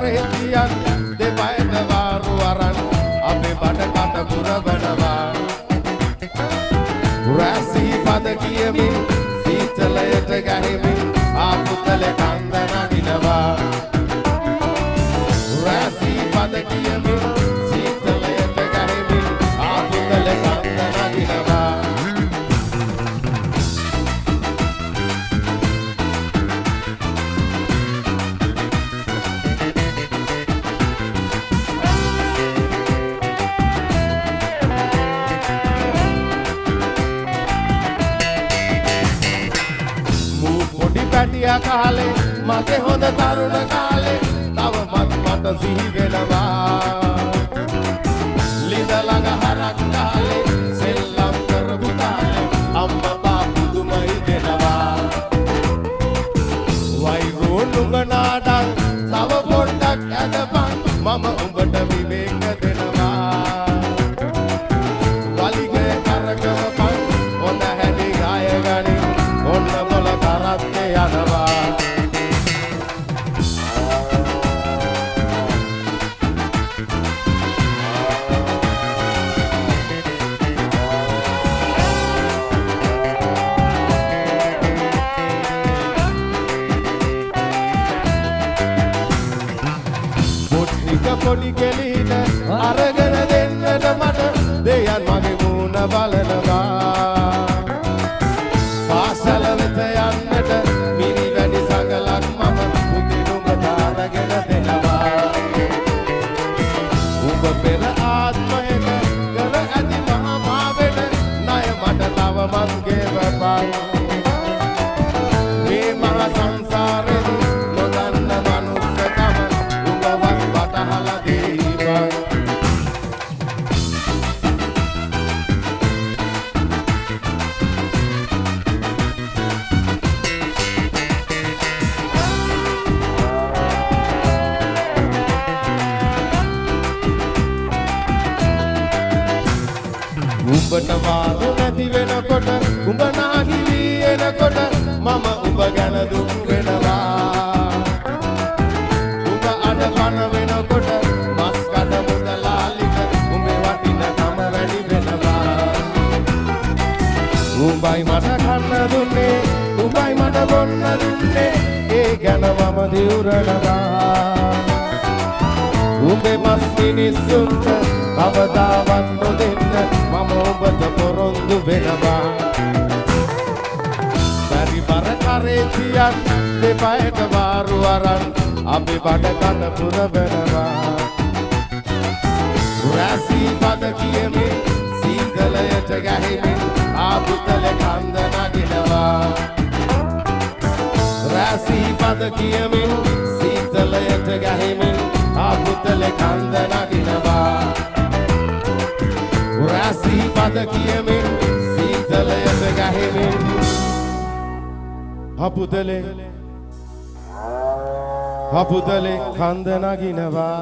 කරේතියන් දෙපයට වාරු අරන් අපේ බඩ කට පුරවනවා රැසී පද කියමින් සීතලයට ගැහෙමින් ආපුතල කන්ද නගිනවා රැසී පද කියමින් සීතලයට ගැහෙමින් ආපුතල කන්ද නගිනවා පැටියා කාලේ මගේ හොඳ තරුණ කාලේ තවමත් මට සිහි වෙනවා ලිඳ ළඟ හරක් කාලේ සෙල්ලම් කරපු කාලේ අම්මා පුදුම හිතෙනවා වෛරෝ නුඹනාඩන් තව පොඩ්ඩක් ඇදපන් මම උඹට විවේක දෙනවා වලිගේ කරකවපන් හොඳ හැටි ගාය ගනින් ඔන්න මොල කරත්තේ යනවා පොඩි කෙලින අරගෙන දෙන්නට මට දෙයන් මගේ මූණ බලනවා පාසල වෙත යන්නට මිනි වැඩි සගලක් මම පුදුනුඹට අරගෙන දෙනවා උඹ පෙර ආත්මයක කර ඇති මහා වෙන ණය මට තව මං ගෙවපන් මේ මහ සංසාරේ නොදන්න මනුස්සකම උඹවත් වටහලා දීපන් උඹට වාද නැති වෙනකොට උඹ නාගිලි එනකොට මම උඹ ගැන දුක් වෙනවා උඹ අඩපන වෙනකොට මස් කඩ මුදලාලික උඹේ වටිනකම වැඩි වෙනවා උඹයි මට කන්න දුන්නේ උඹයි මට බොන්න දුන්නේ ඒ ගැන මම දිවුරනවා උඹේ මස් මිනිස්සුන්ට කවදාවත් නොදෙන්න මම ඔබට පොරොන්දු වෙනවා පරිබර කරේතියන් දෙපයට වාරු අරන් අපි බඩ කට පුරවනවා රැසී පද කියමින් සීතලයට ගැහෙමින් ආපුතල කන්ද නගිනවා රැසී පද කියමින් සීතලයට ගැහෙමින් ආපුතල කන්ද නගිනවා රැසී පද කියමින් සීතලයට ගැහෙමින් හපුතලේ කන්ද නගිනවා